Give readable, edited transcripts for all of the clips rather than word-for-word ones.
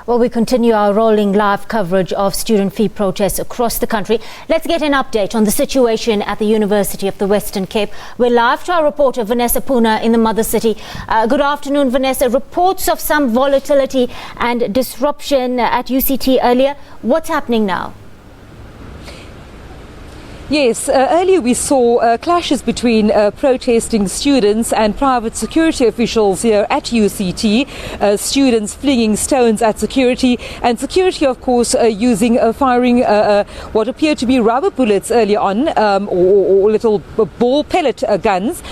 Well, we continue our rolling live coverage of student fee protests across the country. Let's get an update on the situation at the University of the Western Cape. We're live to our reporter, Vanessa Poonah, in the mother city. Good afternoon, Vanessa. Reports of some volatility and disruption at UCT earlier. What's happening now? Yes, earlier we saw clashes between protesting students and private security officials here at UCT, students flinging stones at security, and security, of course, firing what appeared to be rubber bullets earlier on, or little ball pellet guns.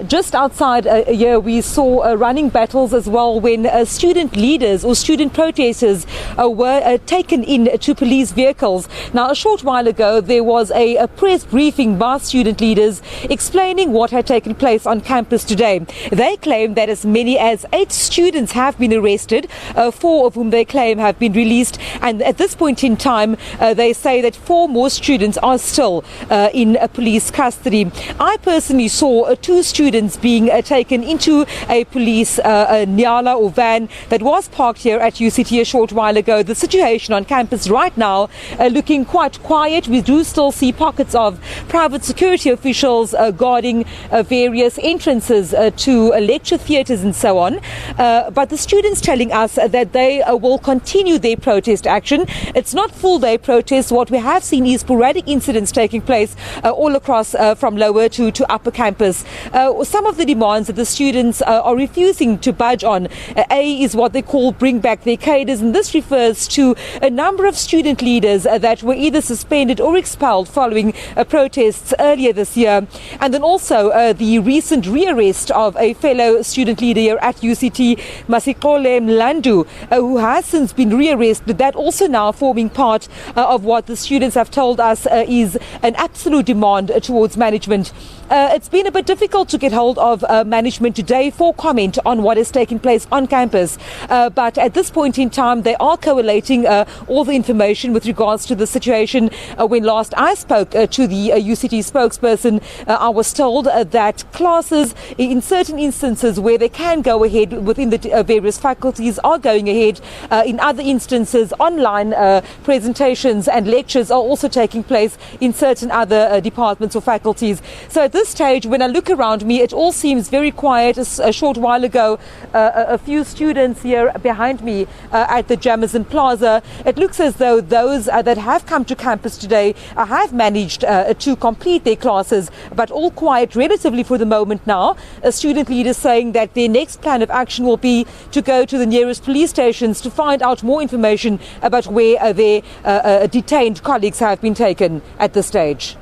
Just outside here we saw running battles as well when student leaders or student protesters were taken in to police vehicles. Now, a short while ago there was a press briefing by student leaders explaining what had taken place on campus today. They claim that as many as 8 students have been arrested, 4 of whom they claim have been released, and at this point in time they say that 4 more students are still in police custody. I personally saw 2 students being taken into a police nyala or van that was parked here at UCT a short while ago. The situation on campus right now looking quite quiet. We do still see pockets of private security officials guarding various entrances to lecture theatres and so on. But the students telling us that they will continue their protest action. It's not full-day protests. What we have seen is sporadic incidents taking place all across from lower to upper campus. Some of the demands that the students are refusing to budge on is what they call bring back their cadres, and this refers to a number of student leaders that were either suspended or expelled following protests earlier this year, and then also the recent rearrest of a fellow student leader here at UCT, Masixole Mlandu, who has since been rearrested. That also now forming part of what the students have told us is an absolute demand towards management. It's been a bit difficult to get hold of management today for comment on what is taking place on campus, but at this point in time they are collating all the information with regards to the situation. When last I spoke to the UCT spokesperson, I was told that classes in certain instances where they can go ahead within the various faculties are going ahead. In other instances, online presentations and lectures are also taking place in certain other departments or faculties. So at this stage, when I look around me, it all seems very quiet. A short while ago, a few students here behind me at the Jamison Plaza, it looks as though those that have come to campus today have managed to complete their classes, but all quiet relatively for the moment now. Student leaders saying that their next plan of action will be to go to the nearest police stations to find out more information about where their detained colleagues have been taken at this stage.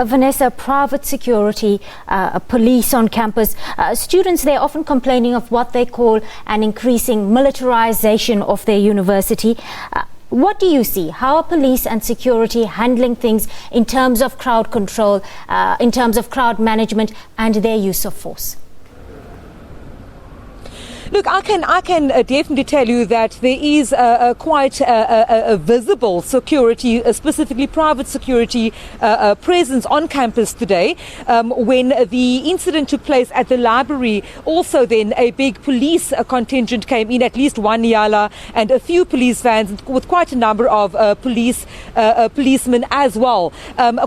Vanessa, private security, police on campus, students, they're often complaining of what they call an increasing militarization of their university. What do you see? How are police and security handling things in terms of crowd control, in terms of crowd management and their use of force? Look, I can definitely tell you that there is quite a visible security, specifically private security presence on campus today. When the incident took place at the library, also then a big police contingent came in, at least one yala and a few police vans with quite a number of policemen as well.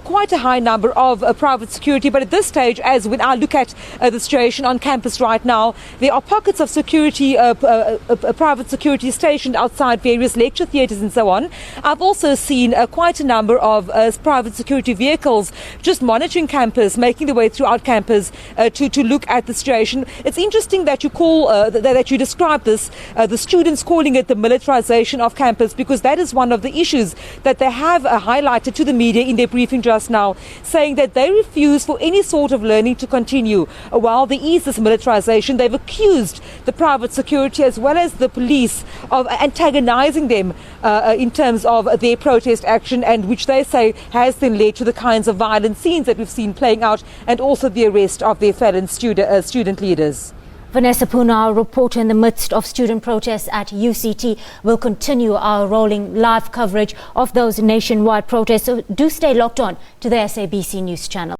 Quite a high number of private security, but at this stage, as when I look at the situation on campus right now, there are pockets of security, private security stationed outside various lecture theatres and so on. I've also seen quite a number of private security vehicles just monitoring campus, making their way throughout campus to look at the situation. It's interesting that you call that you describe this, the students calling it the militarization of campus, because that is one of the issues that they have highlighted to the media in their briefing just now, saying that they refuse for any sort of learning to continue while there is this militarization. They've accused the private security as well as the police of antagonizing them in terms of their protest action, and which they say has then led to the kinds of violent scenes that we've seen playing out, and also the arrest of their fellow student leaders. Vanessa Poonah, our reporter in the midst of student protests at UCT. We'll continue our rolling live coverage of those nationwide protests, so do stay locked on to the SABC News channel.